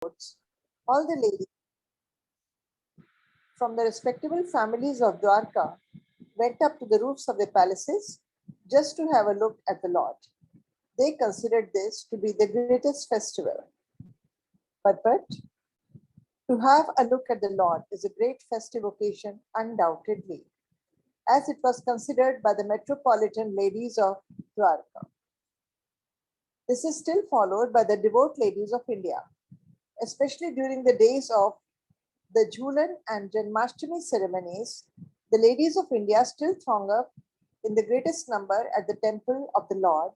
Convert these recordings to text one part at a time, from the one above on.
all the ladies from the respectable families of Dwarka went up to the roofs of the palaces just to have a look at the Lord. They considered this to be the greatest festival. But to have a look at the Lord is a great festive occasion, undoubtedly, as it was considered by the metropolitan ladies of Dwarka. This is still followed by the devout ladies of India, especially during the days of the Jhulan and Janmashtami ceremonies. The ladies of India still throng up in the greatest number at the temple of the Lord,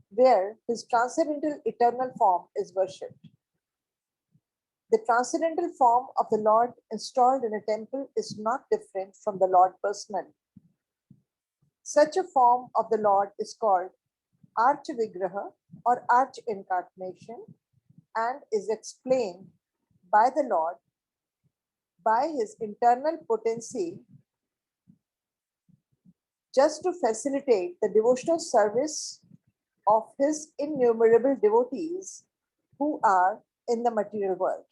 where his transcendental eternal form is worshipped. The transcendental form of the Lord installed in a temple is not different from the Lord personally. Such a form of the Lord is called Arch-Vigraha or Arch-Incarnation and is explained by the Lord by his internal potency just to facilitate the devotional service of his innumerable devotees who are in the material world.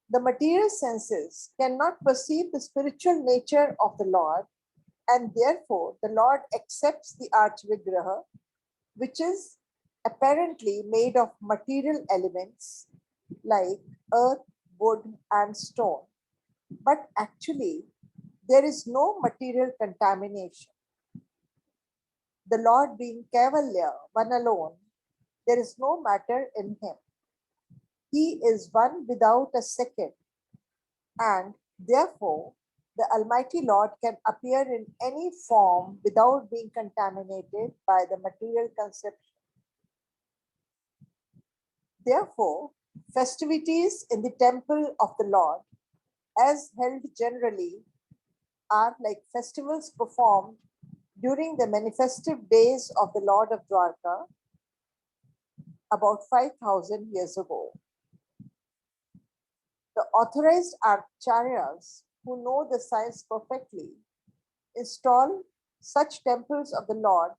The material senses cannot perceive the spiritual nature of the Lord, and therefore the Lord accepts the Arch-Vigraha, which is apparently made of material elements like earth, wood, and stone. But actually, there is no material contamination. The Lord being Kaivalya, one alone, there is no matter in him. He is one without a second, and therefore the Almighty Lord can appear in any form without being contaminated by the material conception. Therefore, festivities in the temple of the Lord, as held generally, are like festivals performed during the manifestive days of the Lord of Dwarka about 5,000 years ago. The authorized acharyas who know the science perfectly install such temples of the Lord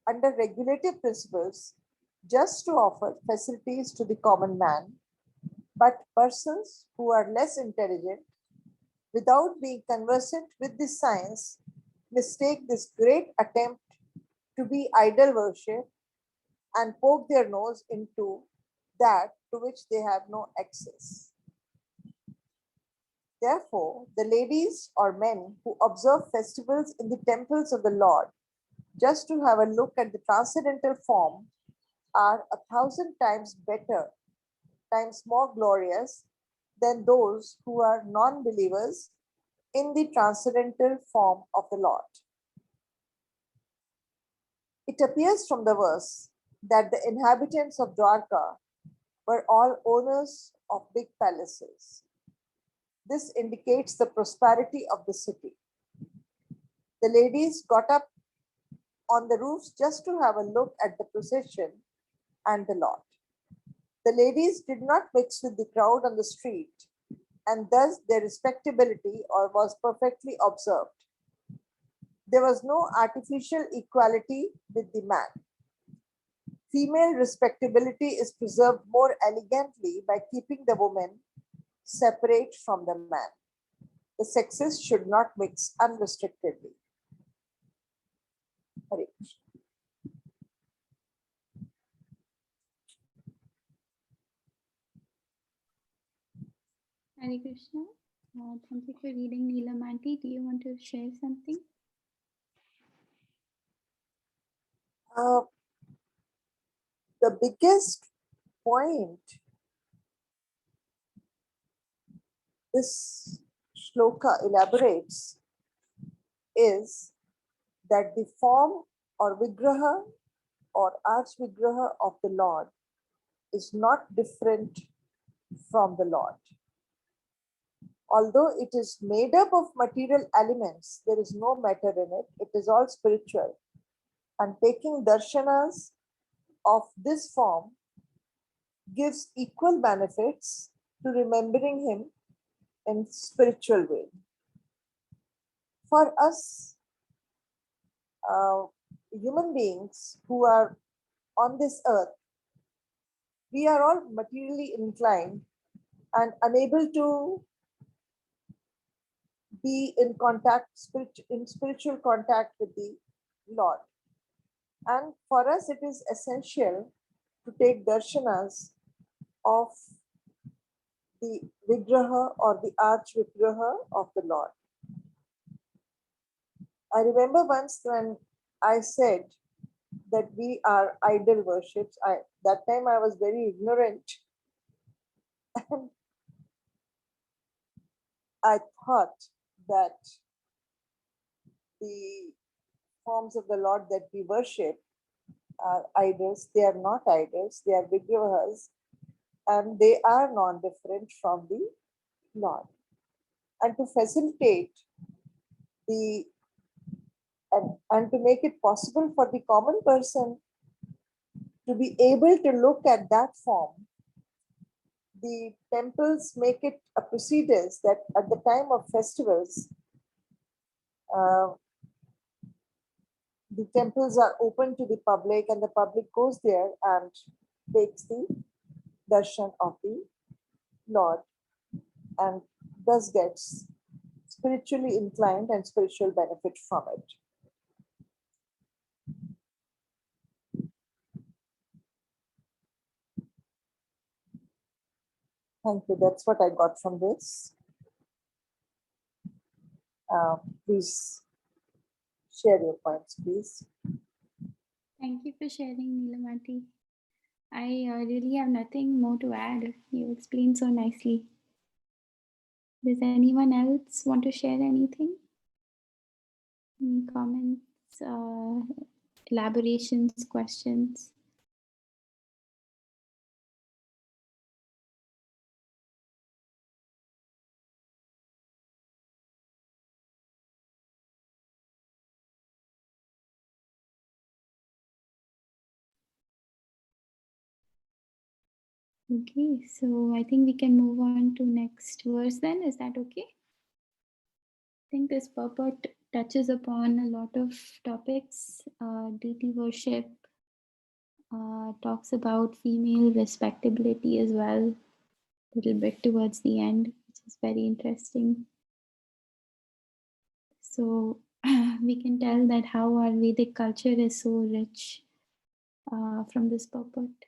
under regulative principles just to offer facilities to the common man, but persons who are less intelligent, without being conversant with this science, mistake this great attempt to be idol worship and poke their nose into that to which they have no access. Therefore, the ladies or men who observe festivals in the temples of the Lord just to have a look at the transcendental form are 1,000 times better, times more glorious than those who are non-believers in the transcendental form of the Lord. It appears from the verse that the inhabitants of Dwarka were all owners of big palaces. This indicates the prosperity of the city. The ladies got up on the roofs just to have a look at the procession and the Lord. The ladies did not mix with the crowd on the street, and thus their respectability was perfectly observed. There was no artificial equality with the man. Female respectability is preserved more elegantly by keeping the woman separate from the man. The sexes should not mix unrestrictedly. Hare Krishna. Hare Krishna. Thank you for reading, Neelam Aunty. Do you want to share something? The biggest point this shloka elaborates is that the form or vigraha or arch vigraha of the Lord is not different from the Lord. Although it is made up of material elements, there is no matter in it. It is all spiritual. And taking darshanas of this form gives equal benefits to remembering him in spiritual way. For us, human beings who are on this earth, we are all materially inclined and unable to be in contact, in spiritual contact with the Lord. And for us, it is essential to take darshanas of the Vigraha or the Arch Vigraha of the Lord. I remember once when I said that we are idol worships. That time I was very ignorant, and I thought that the forms of the Lord that we worship are idols. They are not idols, they are Vigrahas, and they are non-different from the Lord. And to facilitate the and to make it possible for the common person to be able to look at that form, the temples make it a precedence that at the time of festivals, the temples are open to the public and the public goes there and takes the darshan of the Lord and thus gets spiritually inclined and spiritual benefit from it. Thank you. That's what I got from this. Please share your points, please. Thank you for sharing, Neelam. I really have nothing more to add. You explained so nicely. Does anyone else want to share anything? Any comments, elaborations, questions? Okay, so I think we can move on to next verse then. Is that okay? I think this purport touches upon a lot of topics. Deity worship, talks about female respectability as well, a little bit towards the end, which is very interesting. So we can tell that how our Vedic culture is so rich from this purport.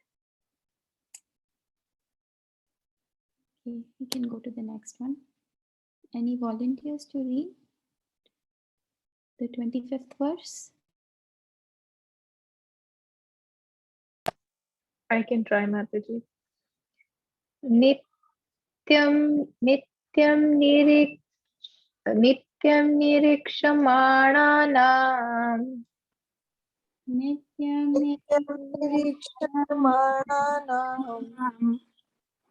Okay, we can go to the next one. Any volunteers to read the 25th verse? I can try, Mataji. Nityam nirikshamaणानां Nityam Nirikshamaणाnaam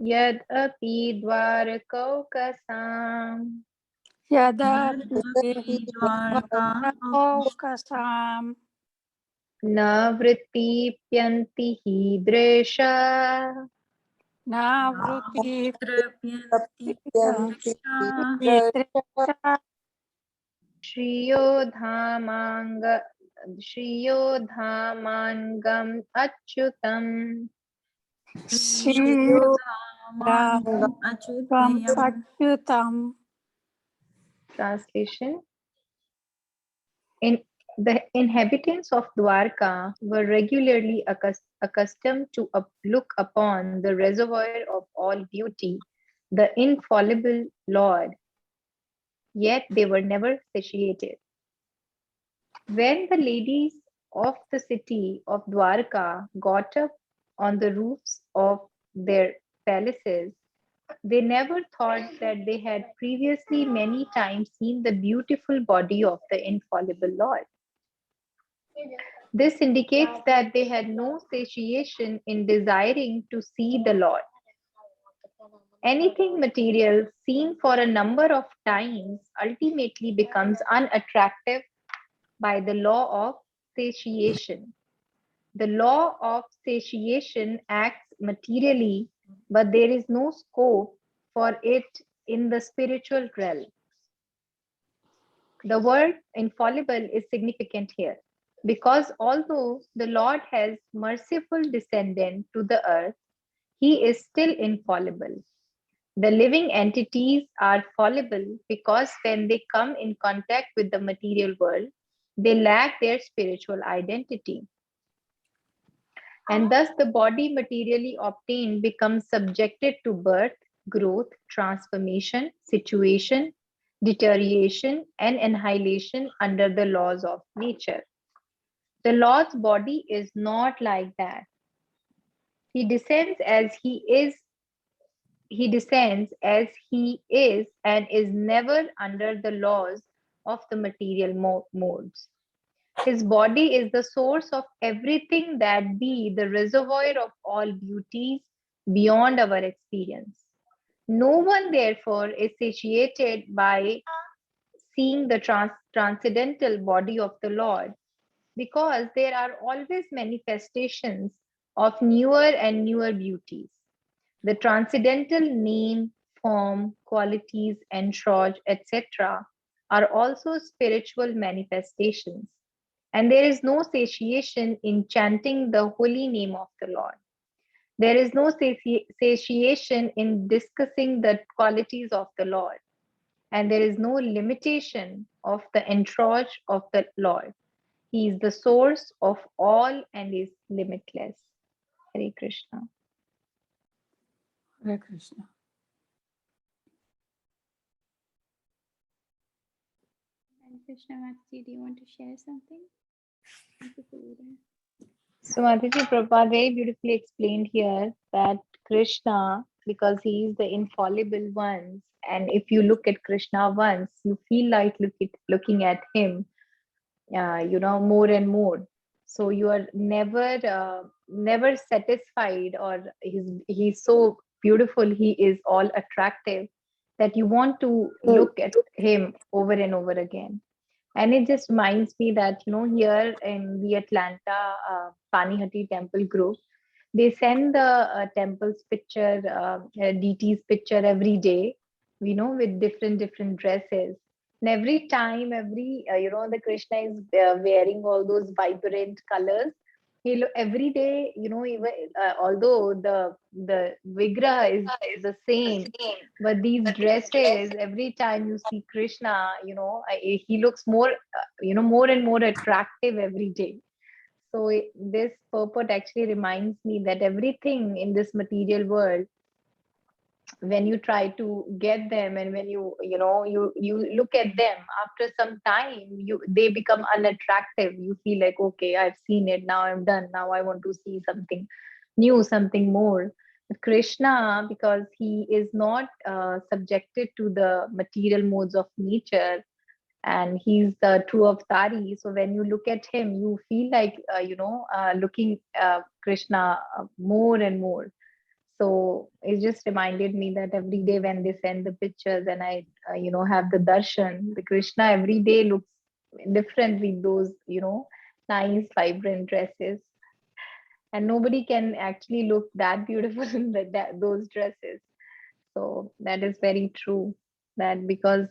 yad api dwarkaukasaam Yada na vrittipyanti hidresha Navruti Tapyanti shriyo dhamangam achyutam. Achyutam. Translation. The inhabitants of Dwarka were regularly accustomed to look upon the reservoir of all beauty, the infallible Lord, yet they were never satiated. When the ladies of the city of Dwarka got up on the roofs of their palaces, they never thought that they had previously many times seen the beautiful body of the infallible Lord. This indicates that they had no satiation in desiring to see the Lord. Anything material seen for a number of times ultimately becomes unattractive by the law of satiation. The law of satiation acts materially, but there is no scope for it in the spiritual realm. The word infallible is significant here because although the Lord has merciful descendant to the earth, he is still infallible. The living entities are fallible because when they come in contact with the material world, they lack their spiritual identity. And thus the body materially obtained becomes subjected to birth, growth, transformation, situation, deterioration, and annihilation under the laws of nature. The Lord's body is not like that. He descends as he is. He descends as he is and is never under the laws of the material modes. His body is the source of everything that be the reservoir of all beauties beyond our experience. No one, therefore, is satiated by seeing the transcendental body of the Lord, because there are always manifestations of newer and newer beauties. The transcendental name, form, qualities, entourage, etc., are also spiritual manifestations. And there is no satiation in chanting the holy name of the Lord. There is no satiation in discussing the qualities of the Lord. And there is no limitation of the entourage of the Lord. He is the source of all and is limitless. Hare Krishna. Hare Krishna. And Krishna Mataji, do you want to share something? Thank you for reading. So Mataji, Prabhupada very beautifully explained here that Krishna, because he is the infallible one, and if you look at Krishna once, you feel like looking at him, more and more. So you are never satisfied, or he's so beautiful, he is all attractive that you want to look at him over and over again. And it just reminds me that, here in the Atlanta Panihati temple group, they send the temple's picture, deity's picture every day, with different dresses. And every time, the Krishna is wearing all those vibrant colors. Every day, even although the Vigraha is the same, but these dresses, every time you see Krishna, he looks more, more and more attractive every day. So this purport actually reminds me that everything in this material world, when you try to get them, and when you look at them, after some time they become unattractive. You feel like, okay, I've seen it, now I'm done, now I want to see something new, something more. But Krishna, because he is not subjected to the material modes of nature, and he's the true avatari, so when you look at him, you feel like looking Krishna more and more. So it just reminded me that every day when they send the pictures and I have the darshan, the Krishna every day looks different with those nice vibrant dresses, and nobody can actually look that beautiful in those dresses. So that is very true, that because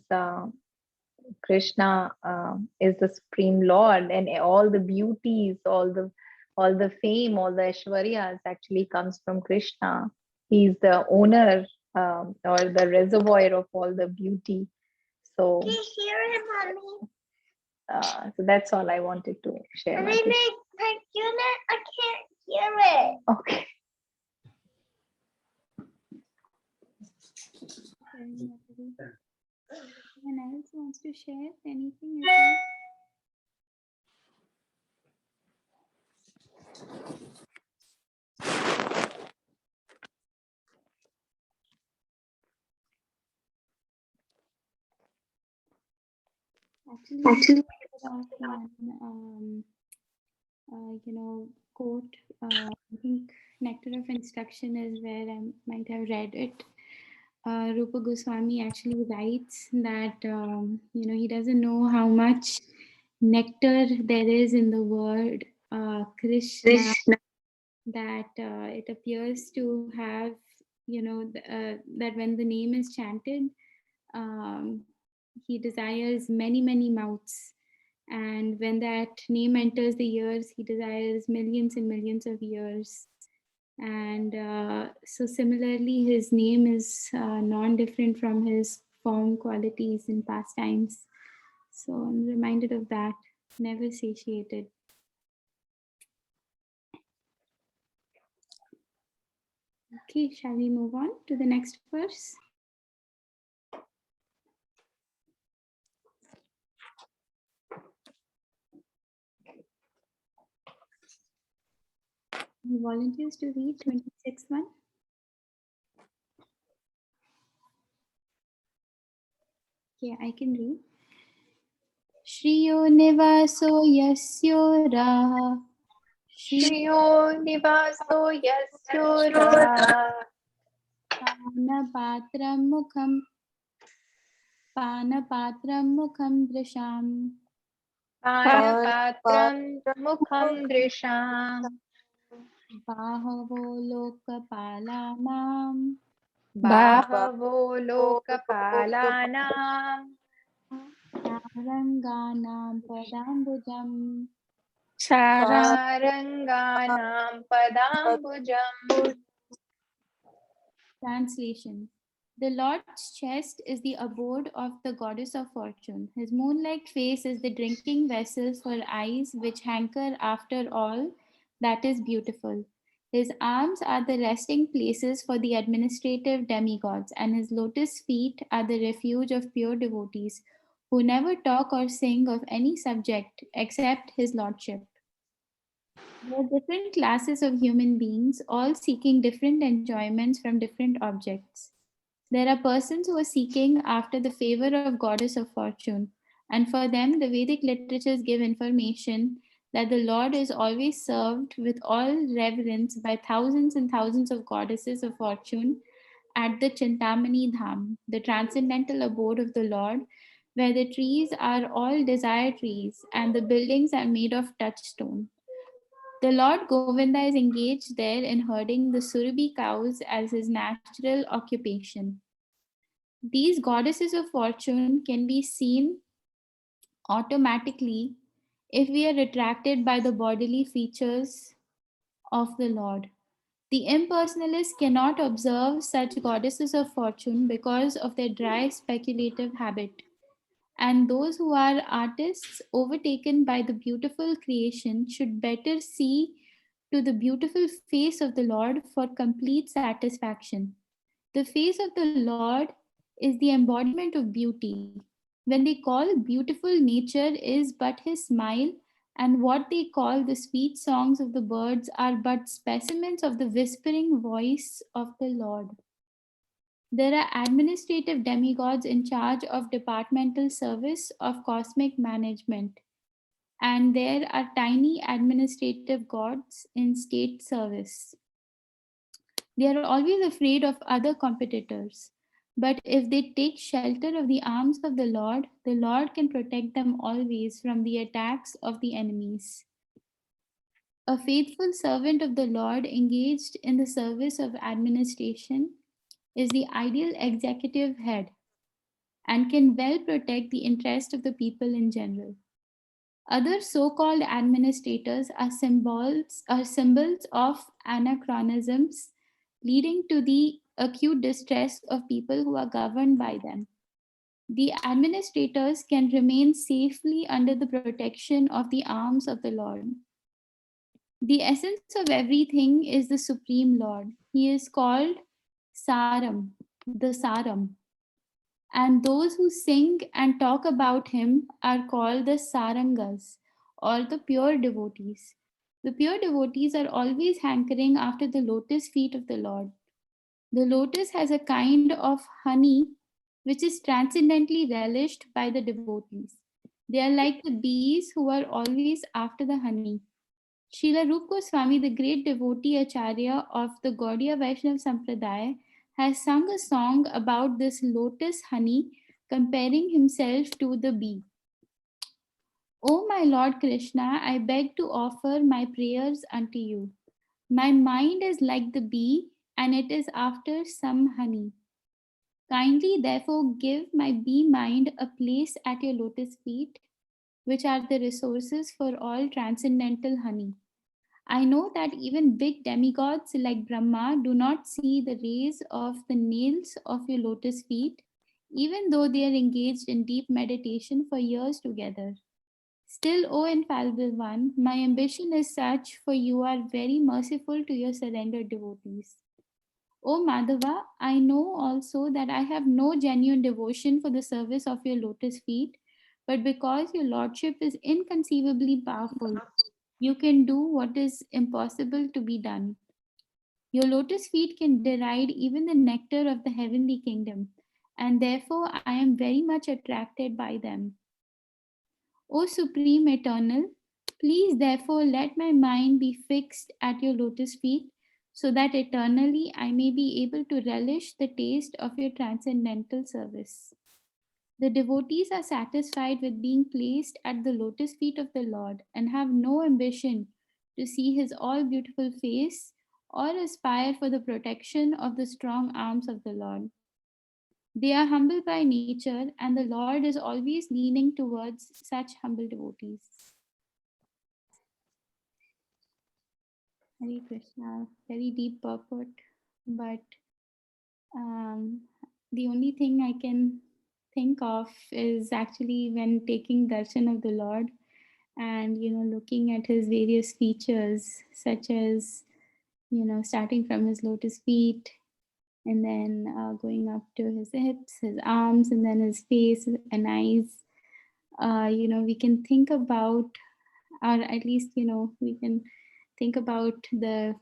Krishna is the supreme Lord, and all the beauties, all the fame, all the Aishwaryas actually comes from Krishna. He is the owner, or the reservoir of all the beauty. So, Can you hear it, Mommy? So that's all I wanted to share. Mommy, my unit, I can't hear it. Okay. Anyone else wants to share anything? As well? Actually, one quote. I think Nectar of Instruction is where I might have read it. Rupa Goswami actually writes that he doesn't know how much nectar there is in the word Krishna, that it appears to have, that when the name is chanted, he desires many mouths, and when that name enters the ears, he desires millions and millions of years. And so similarly, his name is non-different from his form, qualities, and pastimes. So I'm reminded of that, never satiated. Okay, shall we move on to the next verse? Any volunteers to read 26th one? Yeah, I can read. Shriyo nivaso yasyo raha. Shriyo nivaso yasyo raha. Panapatram mukham drisham. Panapatram mukham drisham. Bahavo lokapalanam. Bahavo lokapalanam. Saranganam padambujam. Saranganam padambujam. Translation. The Lord's chest is the abode of the goddess of fortune. His moon-like face is the drinking vessel for eyes which hanker after all that is beautiful. His arms are the resting places for the administrative demigods, and his lotus feet are the refuge of pure devotees who never talk or sing of any subject except his lordship. There are different classes of human beings, all seeking different enjoyments from different objects. There are persons who are seeking after the favor of goddess of fortune, and for them the Vedic literatures give information that the Lord is always served with all reverence by thousands and thousands of goddesses of fortune at the Chintamani Dham, the transcendental abode of the Lord, where the trees are all desire trees and the buildings are made of touchstone. The Lord Govinda is engaged there in herding the Surabhi cows as his natural occupation. These goddesses of fortune can be seen automatically if we are attracted by the bodily features of the Lord. The impersonalist cannot observe such goddesses of fortune because of their dry speculative habit. And those who are artists overtaken by the beautiful creation should better see to the beautiful face of the Lord for complete satisfaction. The face of the Lord is the embodiment of beauty. When they call beautiful nature is but his smile, and what they call the sweet songs of the birds are but specimens of the whispering voice of the Lord. There are administrative demigods in charge of departmental service of cosmic management, and there are tiny administrative gods in state service. They are always afraid of other competitors. But if they take shelter of the arms of the Lord can protect them always from the attacks of the enemies. A faithful servant of the Lord engaged in the service of administration is the ideal executive head and can well protect the interest of the people in general. Other so-called administrators are symbols of anachronisms leading to the acute distress of people who are governed by them. The administrators can remain safely under the protection of the arms of the Lord. The essence of everything is the Supreme Lord. He is called Saram, the Saram. And those who sing and talk about him are called the Sarangas, or the pure devotees. The pure devotees are always hankering after the lotus feet of the Lord. The lotus has a kind of honey which is transcendently relished by the devotees. They are like the bees who are always after the honey. Srila Rup Goswami, the great devotee acharya of the Gaudiya Vaishnava Sampradaya, has sung a song about this lotus honey, comparing himself to the bee. O my Lord Krishna, I beg to offer my prayers unto you. My mind is like the bee, and it is after some honey. Kindly, therefore, give my bee mind a place at your lotus feet, which are the resources for all transcendental honey. I know that even big demigods like Brahma do not see the rays of the nails of your lotus feet, even though they are engaged in deep meditation for years together. Still, O infallible one, my ambition is such, for you are very merciful to your surrendered devotees. O Madhava, I know also that I have no genuine devotion for the service of your lotus feet, but because your lordship is inconceivably powerful, you can do what is impossible to be done. Your lotus feet can deride even the nectar of the heavenly kingdom, and therefore I am very much attracted by them. O Supreme Eternal, please therefore let my mind be fixed at your lotus feet, so that eternally I may be able to relish the taste of your transcendental service. The devotees are satisfied with being placed at the lotus feet of the Lord and have no ambition to see his all beautiful face or aspire for the protection of the strong arms of the Lord. They are humble by nature, and the Lord is always leaning towards such humble devotees. Hare Krishna, very deep purport, but the only thing I can think of is actually when taking darshan of the Lord and looking at his various features, such as starting from his lotus feet and then going up to his hips, his arms, and then his face and eyes. We can think about, or at least we can think about the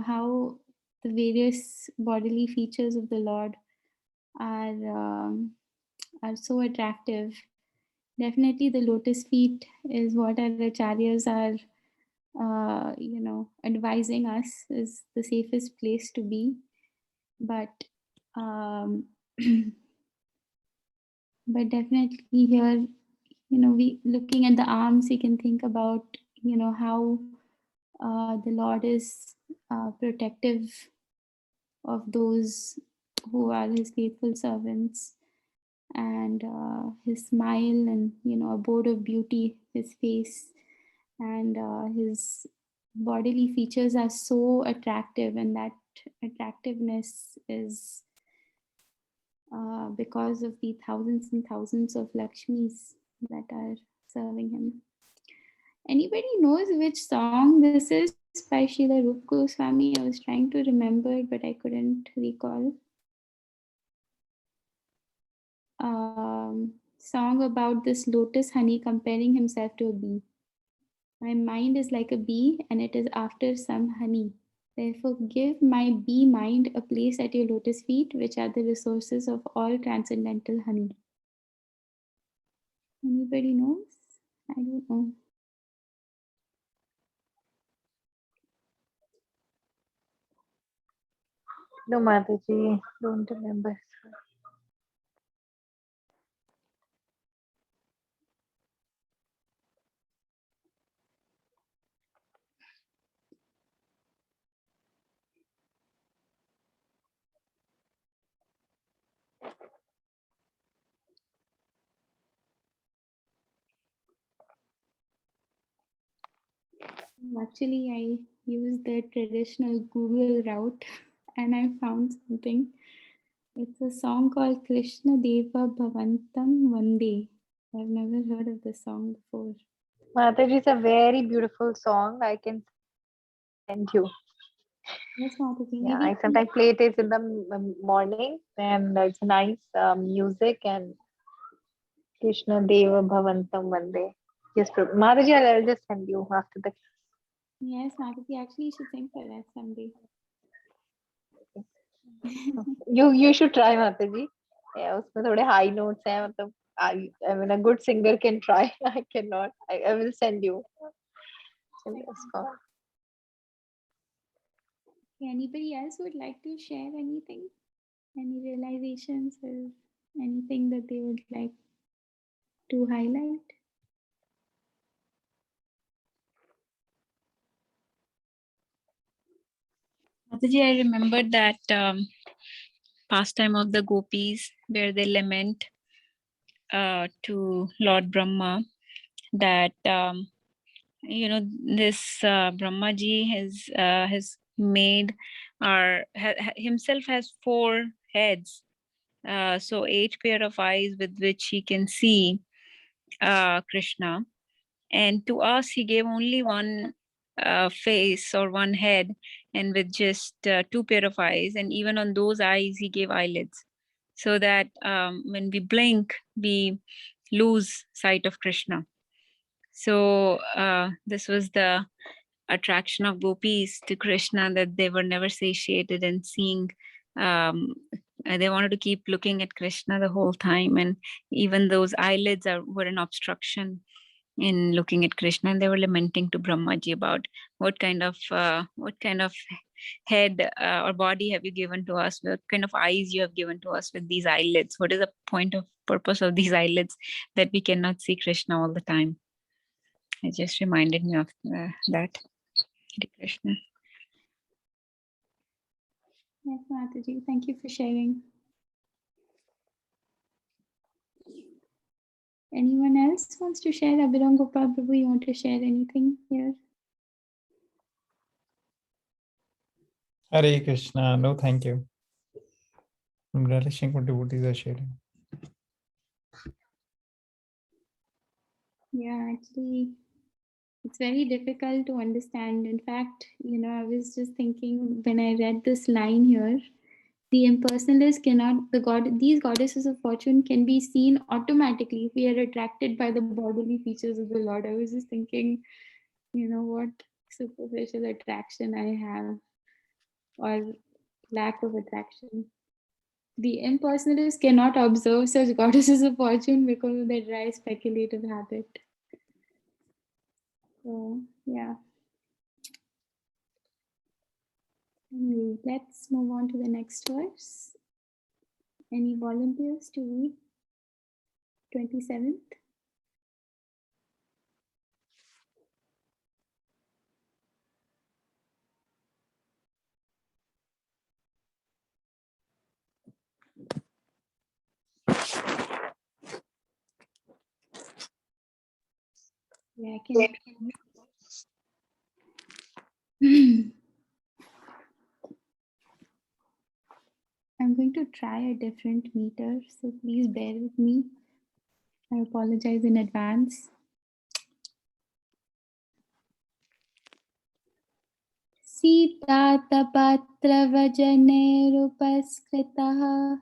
how the various bodily features of the Lord are so attractive. Definitely, the lotus feet is what our acharyas are, advising us is the safest place to be. But, but definitely here, we looking at the arms, we can think about, how the Lord is protective of those who are his faithful servants, and his smile and abode of beauty, his face and his bodily features are so attractive, and that attractiveness is because of the thousands and thousands of Lakshmis that are serving him. Anybody knows which song this is by Srila Rup Goswami? I was trying to remember, but I couldn't recall. Song about this lotus honey comparing himself to a bee. My mind is like a bee and it is after some honey. Therefore, give my bee mind a place at your lotus feet, which are the resources of all transcendental honey. Anybody knows? I don't know. No, Mataji, don't remember. Actually, I used the traditional Google route and I found something. It's a song called Krishna Deva Bhavantam Vande. I've never heard of this song before. Mataji, it's a very beautiful song. I can send you. Yes, Mataji. Yeah, Maybe I sometimes play it in the morning, and it's nice music and Krishna Deva Bhavantam Vande. Yes, Mataji, I'll just send you after the. yes, Mataji. Actually, you should sing for us someday. You should try, Mataji. Yeah, उसमें थोड़े high notes हैं मतलब I mean a good singer can try. I cannot. I will send you. Anybody else would like to share anything? Any realizations or anything that they would like to highlight? Mataji, I remember that pastime of the gopis where they lament to Lord Brahma that this Brahmaji has made himself has 4 heads. So 8 pair of eyes with which he can see Krishna. And to us, he gave only one face or one head, and with just 2 pair of eyes. And even on those eyes, he gave eyelids, so that when we blink, we lose sight of Krishna. So this was the attraction of gopis to Krishna, that they were never satiated in seeing. They wanted to keep looking at Krishna the whole time, and even those eyelids were an obstruction in looking at Krishna. And they were lamenting to Brahmaji about what kind of head or body have you given to us? What kind of eyes you have given to us with these eyelids? What is the purpose of these eyelids that we cannot see Krishna all the time? It just reminded me of that. Hare Krishna. Yes, Mataji, thank you for sharing. Anyone else wants to share? Abhiram Gopal Prabhu, you want to share anything here? Hare Krishna. No, thank you. I'm relishing what devotees are sharing. Yeah, actually, it's very difficult to understand. In fact, I was just thinking when I read this line here, the impersonalist cannot, these goddesses of fortune can be seen automatically if we are attracted by the bodily features of the Lord. I was just thinking, what superficial attraction I have, or lack of attraction. The impersonalist cannot observe such goddesses of fortune because of their dry speculative habit. So, yeah. Anyway, let's move on to the next verse. Any volunteers to read 27th? Yeah, I can. I'm going to try a different meter, so please bear with me. I apologize in advance. Sita tapatra vajanerupaskritaha.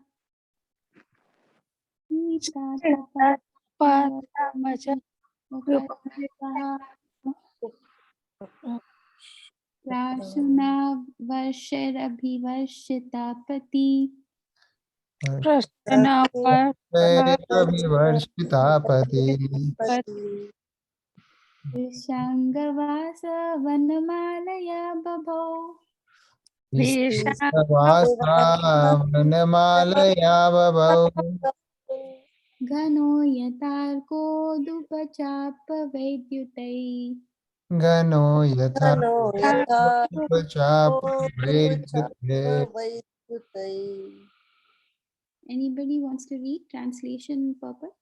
Sita tapatra vajanerupaskritaha. Prashuna varshirabhivarshitapati. Abhivarshitapati. Vishangavasa vanamalaya babho. Vishvavasa vanamalaya babau. Gano yatarko dupachapa vaidyutai. Gano yatha Gano yatha Vaidyute. Vaidyutai. Anybody wants to read translation purport?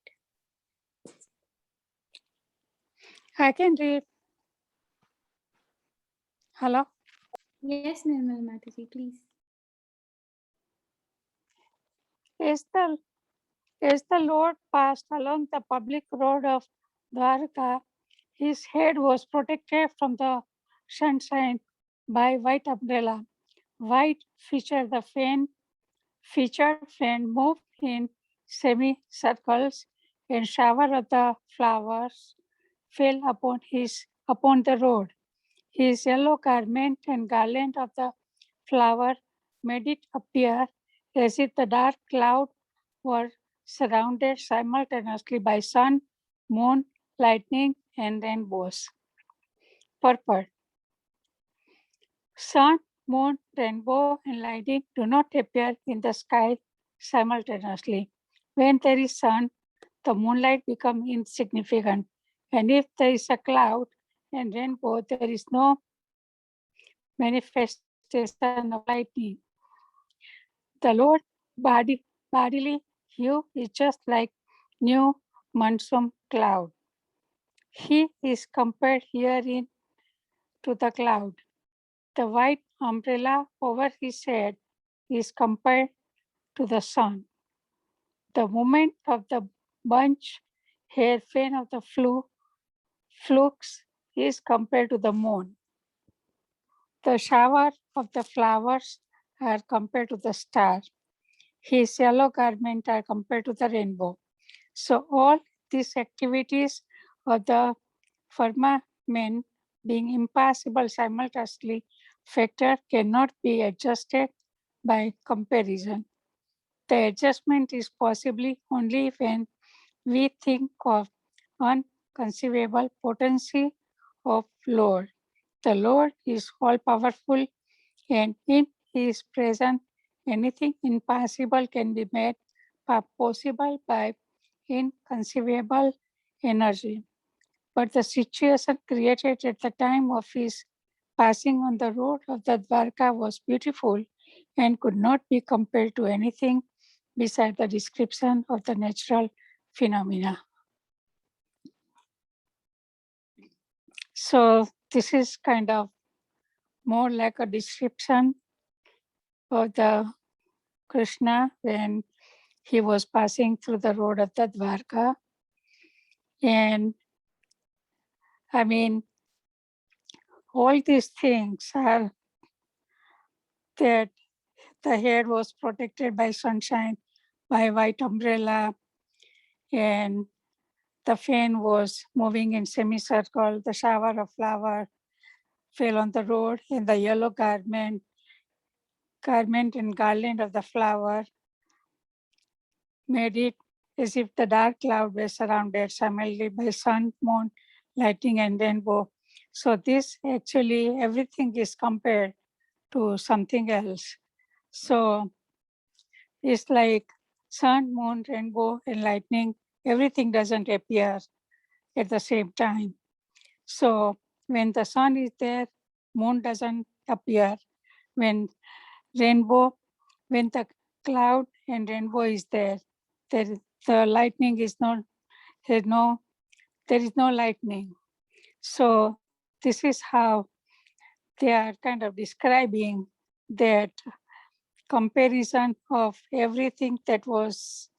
I can read. Hello. Yes, Nirmal Mataji, please. As the Lord passed along the public road of Dwarka, his head was protected from the sunshine by white umbrella. White featured fan moved in semicircles, and shower of the flowers fell upon the road. His yellow garment and garland of the flower made it appear as if the dark cloud were surrounded simultaneously by sun, moon, lightning, and rainbows. Purport. Sun, moon, rainbow, and lightning do not appear in the sky simultaneously. When there is sun, the moonlight becomes insignificant. And if there is a cloud and rainbow, there is no manifestation of lightning. The Lord bodily hue is just like new monsoon cloud. He is compared herein to the cloud. The white umbrella over his head is compared to the sun. The movement of the bunch hair fan of the flukes is compared to the moon. The shower of the flowers are compared to the star. His yellow garment are compared to the rainbow. So all these activities of the firmament being impassible simultaneously, factor cannot be adjusted by comparison. The adjustment is possibly only when we think of unconceivable potency of Lord. The Lord is all powerful, and in his presence, anything impossible can be made possible by inconceivable energy. But the situation created at the time of his passing on the road of the Dwarka was beautiful and could not be compared to anything beside the description of the natural phenomena. So this is kind of more like a description of the Krishna when he was passing through the road of the Dwarka. And I mean, all these things are that the hair was protected by sunshine, by white umbrella, and the fan was moving in semicircle. The shower of flower fell on the road, and the yellow garment and garland of the flower made it as if the dark cloud were surrounded simultaneously by sun, moon, lightning, and rainbow. So this actually, everything is compared to something else. So it's like sun, moon, rainbow, and lightning, everything doesn't appear at the same time. So when the sun is there, moon doesn't appear. When the cloud and rainbow is there, the lightning is not, there is no lightning. So this is how they are kind of describing that comparison of everything that was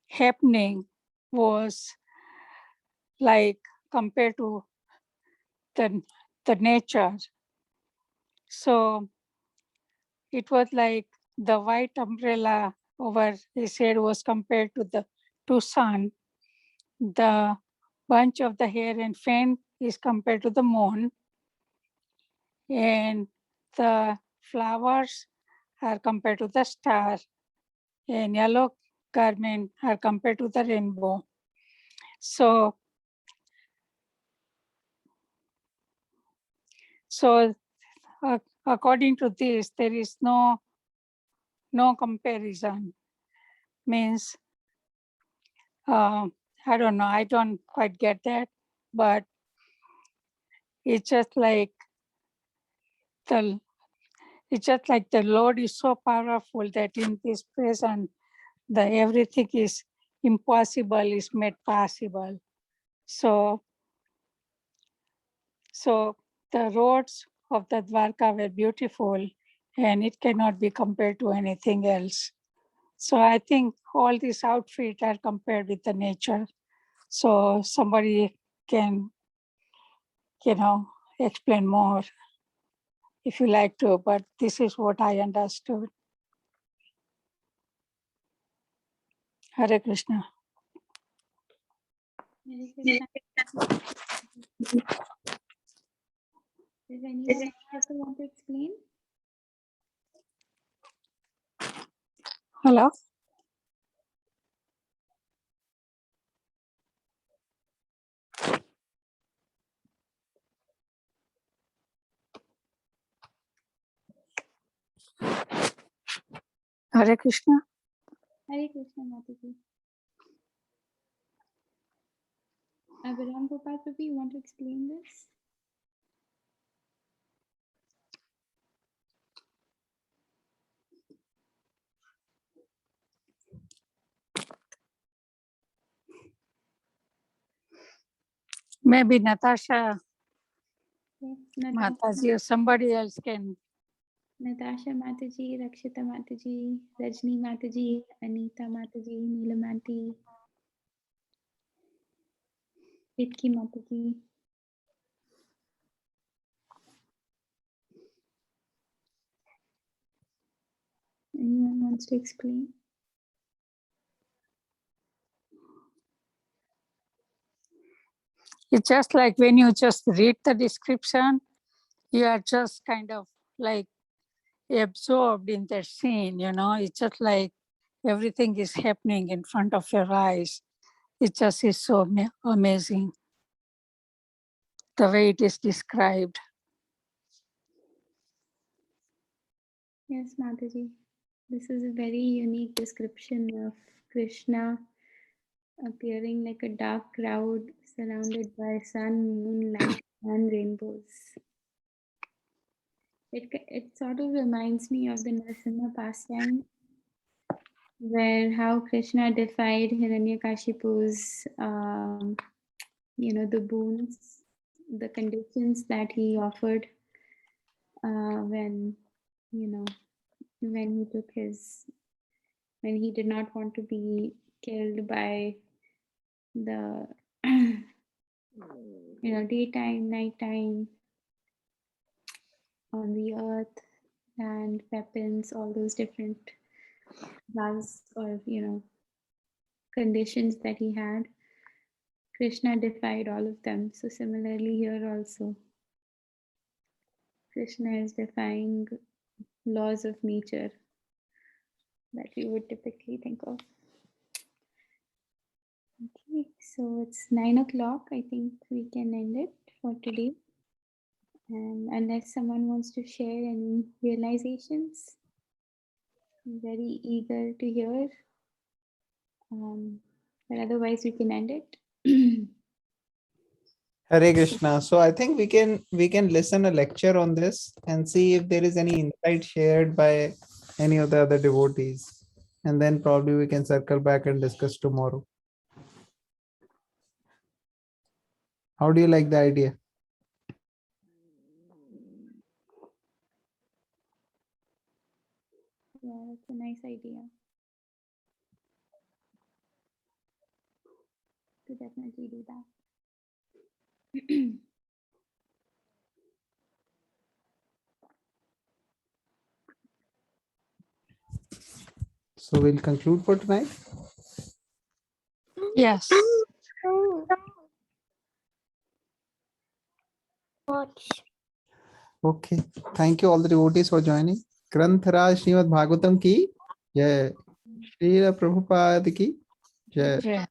happening was like compared to the nature. So it was like the white umbrella over his head was compared to the sun. The bunch of the hair and fan is compared to the moon, and the flowers are compared to the star, and yellow garment are compared to the rainbow. So according to this, there is no comparison. Means I don't know, I don't quite get that, but it's just like the Lord is so powerful that in this present, everything is impossible is made possible. So the roads of the Dwarka were beautiful, and it cannot be compared to anything else. So I think all these outfits are compared with the nature. So somebody can, explain more if you like to, but this is what I understood. Hare Krishna. Hare Krishna. Does anyone also want to explain? Hello. Hare Krishna. Hare Krishna, Mataji. Abhiram Gopal Prabhu, you want to explain this? Maybe Natasha Yes, Natasha, Mataji or somebody else can. Natasha Mataji, Rakshita Mataji, Rajni Mataji, Anita Mataji, Neelam Aunty, Itki Mataji. Anyone wants to explain? It's just like when you just read the description, you are just kind of like absorbed in that scene, you know. It's just like everything is happening in front of your eyes. It just is so amazing the way it is described. Yes, Mataji. This is a very unique description of Krishna appearing like a dark cloud surrounded by sun, moon, light, and rainbows. It sort of reminds me of the Narasimha pastime, where how Krishna defied Hiranyakashipu's, the boons, the conditions that he offered when he did not want to be killed by the daytime, nighttime, on the earth, and weapons, all those different laws or conditions that he had. Krishna defied all of them. So similarly here also, Krishna is defying laws of nature that we would typically think of. Okay, so it's 9 o'clock. I think we can end it for today. And unless someone wants to share any realizations, I'm very eager to hear. But otherwise, we can end it. Hare Krishna. So I think we can listen a lecture on this and see if there is any insight shared by any of the other devotees. And then probably we can circle back and discuss tomorrow. How do you like the idea? Yeah, that's a nice idea. To definitely do that. So we'll conclude for tonight. Yes. Okay. Thank you all the devotees for joining. Granth-raj Srimad Bhagavatam ki jai. Srila Prabhupada ki jai. Yeah.